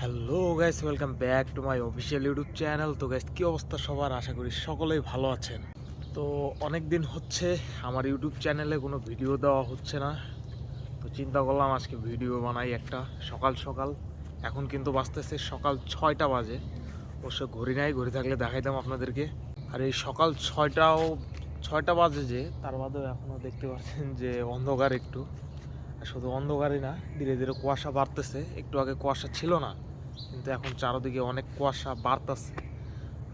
Hello guys, welcome back to my official YouTube channel. তো guys, কী অবস্থা সবার? আশা করি সকলেই ভালো আছেন। তো অনেক দিন হচ্ছে আমার ইউটিউব চ্যানেলে কোনো ভিডিও দেওয়া হচ্ছে না। তো চিন্তা করলাম আজকে ভিডিও বানাই একটা সকাল সকাল। এখন কিন্তু বাজতেছে সকাল 6টা বাজে। অবশ্য ঘড়ি নাই, ঘড়ি থাকলে দেখাইতাম আপনাদেরকে। আর এই সকাল 6টা বাজে যে, তার বাদেও এখনও দেখতে পাচ্ছেন যে অন্ধকার একটু। আর শুধু অন্ধকারই না, ধীরে ধীরে কুয়াশা বাড়তেছে। একটু আগে কুয়াশা ছিল না, কিন্তু এখন চারদিকে অনেক কুয়াশা বাড়তেছে।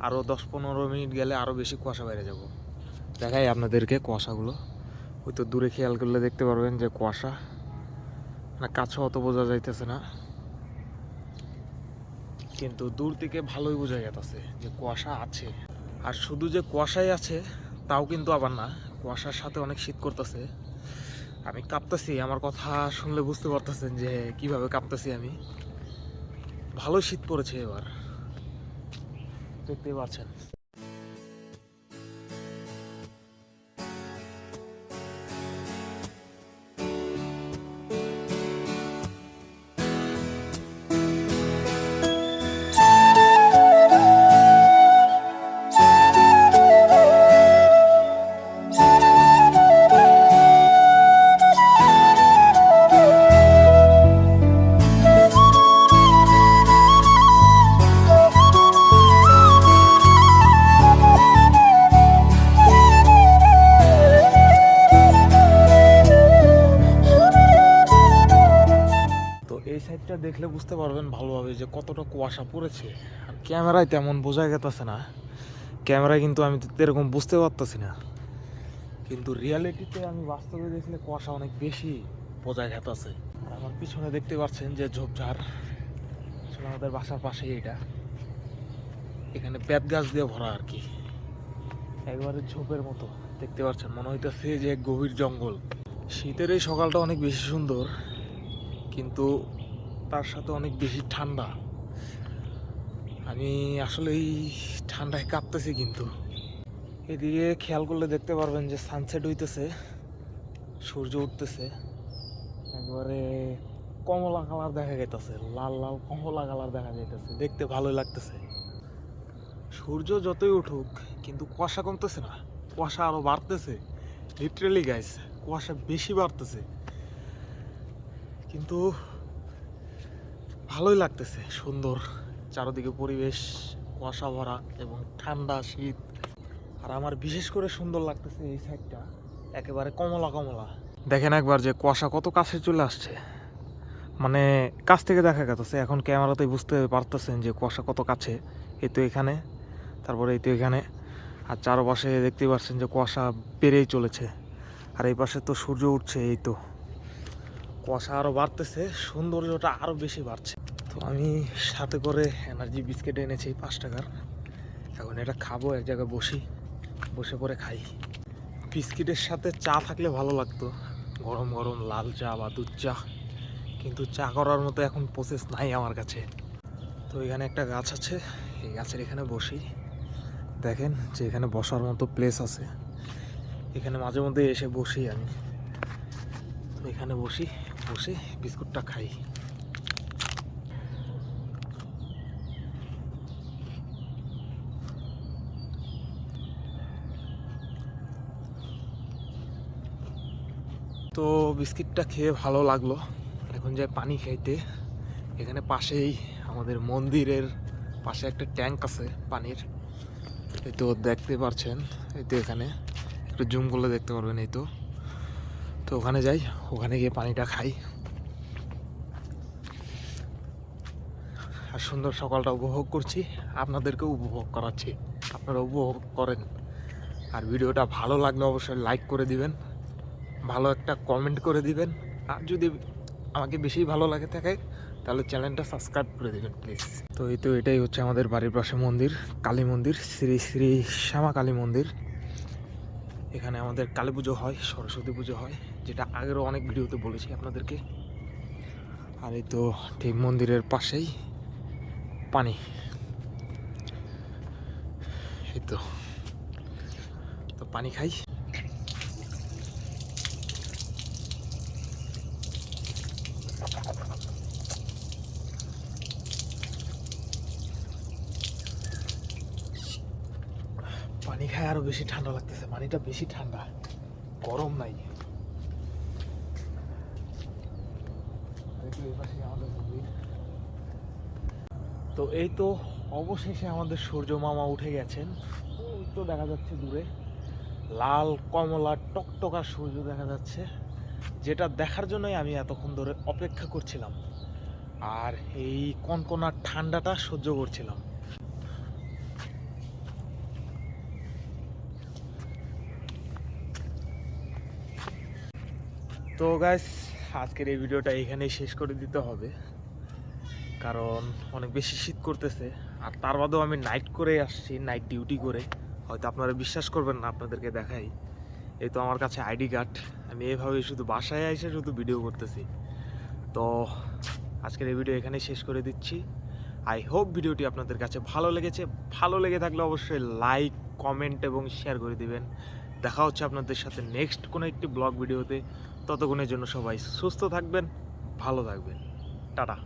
আরও 10-15 মিনিট গেলে আরও বেশি কুয়াশা বেড়ে যাব। দেখাই আপনাদেরকে কুয়াশাগুলো। ওই তো দূরে খেয়াল করলে দেখতে পারবেন যে কুয়াশা, না কাছে অত বোঝা যাইতেছে না, কিন্তু দূর থেকে ভালোই বোঝা যাইতেছে যে কুয়াশা আছে। আর শুধু যে কুয়াশাই আছে তাও কিন্তু আবার না, কুয়াশার সাথে অনেক শীত করতেছে। আমি কাঁপতেছি, আমার কথা শুনলে বুঝতে পারতেছেন যে কিভাবে কাঁপতেছি আমি। ভালো শীত পড়েছে এবার, দেখতেই পাচ্ছেন। এই সাইডটা দেখলে বুঝতে পারবেন ভালোভাবে যে কতটা কুয়াশা পড়েছে। আর ক্যামেরায় তেমন বোঝা গেছে না, ক্যামেরায় কিন্তু আমি তো এরকম বুঝতে পারতেছি না, কিন্তু রিয়ালিটিতে আমি বাস্তবে দেখলে কুয়াশা অনেক বেশি বোঝা গেছে। আর আমার পিছনে দেখতে পাচ্ছেন যে ঝোপঝাড়, আসলে আমাদের বাসার পাশেই এটা। এখানে বেত গাছ দিয়ে ভরা আর কি, একবারে ঝোপের মতো দেখতে পাচ্ছেন। মনে হইতেছে যে গভীর জঙ্গল। শীতের এই সকালটা অনেক বেশি সুন্দর, কিন্তু তার সাথে অনেক বেশি ঠান্ডা। আমি আসলে এই ঠান্ডায় কাঁপতেছি। কিন্তু এদিকে খেয়াল করলে দেখতে পারবেন যে সানসেট হইতেছে, সূর্য উঠতেছে। একবারে কমলা কালার দেখা যাইতেছে, লাল লাল কমলা কালার দেখা যাইতেছে, দেখতে ভালোই লাগতেছে। সূর্য যতই উঠুক কিন্তু কুয়াশা কমতেছে না, কুয়াশা আরো বাড়তেছে। লিটারেলি গাইস, কুয়াশা বেশি বাড়তেছে, কিন্তু ভালোই লাগতেছে। সুন্দর চারদিকে পরিবেশ, কুয়াশা ভরা এবং ঠান্ডা শীত। আর আমার বিশেষ করে সুন্দর লাগতেছে এই সাইডটা, একেবারে কমলা কমলা। দেখেন একবার যে কুয়াশা কত কাছে চলে আসছে, মানে কাছ থেকে দেখা গেছে। এখন ক্যামেরাতেই বুঝতে পারতেছেন যে কুয়াশা কত কাছে। এই তো এখানে, তারপরে এই তো এখানে, আর চারপাশে দেখতে পাচ্ছেন যে কুয়াশা বেড়েই চলেছে। আর এই পাশে তো সূর্য উঠছে, এই তো কুয়াশা আরও বাড়তেছে, সৌন্দর্যটা আরও বেশি বাড়ছে। তো আমি সাথে করে এনার্জি বিস্কিট এনেছি 5 টাকার। এখন এটা খাবো, এক জায়গায় বসে পরে খাই। বিস্কিটের সাথে চা থাকলে ভালো লাগতো, গরম গরম লাল চা বা দুধ চা, কিন্তু চা করার মতো এখন প্রসেস নাই আমার কাছে। তো এখানে একটা গাছ আছে, এই গাছের এখানে বসি। দেখেন যে এখানে বসার মতো প্লেস আছে, এখানে মাঝে মধ্যে এসে বসি আমি। তো এখানে বসে বিস্কুটটা খাই। তো বিস্কিটটা খেয়ে ভালো লাগলো। এখন যাই পানি খাইতে। এখানে পাশেই আমাদের মন্দিরের পাশে একটা ট্যাঙ্ক আছে পানির, এই তো দেখতে পাচ্ছেন। এই তো এখানে একটু জুম করলে দেখতে পারবেন। এই তো তো ওখানে যাই, ওখানে গিয়ে পানিটা খাই। আর সুন্দর সকালটা উপভোগ করছি, আপনাদেরকেও উপভোগ করাচ্ছি, আপনারা উপভোগ করেন। আর ভিডিওটা ভালো লাগলে অবশ্যই লাইক করে দিবেন, ভালো একটা কমেন্ট করে দিবেন। আর যদি আমাকে বেশি ভালো লাগে থাকে তাহলে চ্যানেলটা সাবস্ক্রাইব করে দেবেন প্লিজ। তো এই তো এটাই হচ্ছে আমাদের বাড়ির পাশে মন্দির, কালী মন্দির, শ্রী শ্রী শ্যামা কালী মন্দির। এখানে আমাদের কালী পুজো হয়, সরস্বতী পুজো হয়, যেটা আগেরও অনেক ভিডিওতে বলেছি আপনাদেরকে। আর এই তো ঠিক মন্দিরের পাশেই পানি। এই তো পানি খাই। পানি খায় আরো বেশি ঠান্ডা লাগতেছে, পানিটা বেশি ঠান্ডা, গরম নাই। তো এই তো অবশেষে আমাদের সূর্য মামা উঠে গেছেন। ওই তো দেখা যাচ্ছে দূরে লাল কমলা টকটকা সূর্য দেখা যাচ্ছে, যেটা দেখার জন্যই আমি এতক্ষণ ধরে অপেক্ষা করছিলাম আর এই কনকনা ঠান্ডাটা সহ্য করছিলাম। তো গাইস, আজকের এই ভিডিওটা এখানেই শেষ করে দিতে হবে, কারণ অনেক বেশি শীত করতেছে। আর তার বাদেও আমি নাইট করে আসছি, নাইট ডিউটি করে। হয়তো আপনারা বিশ্বাস করবেন না, আপনাদেরকে দেখাই। এই তো আমার কাছে আইডি কার্ড, আমি এভাবে শুধু বাসায় এসে শুধু ভিডিও করতেছি। তো আজকের এই ভিডিও এখানেই শেষ করে দিচ্ছি। আই হোপ ভিডিওটি আপনাদের কাছে ভালো লেগেছে। ভালো লেগে থাকলে অবশ্যই লাইক, কমেন্ট এবং শেয়ার করে দিবেন। দেখা হচ্ছে আপনাদের সাথে নেক্সট কোনো একটি ব্লগ ভিডিওতে। ততক্ষণের জন্য সবাই সুস্থ থাকবেন, ভালো থাকবেন। টাটা।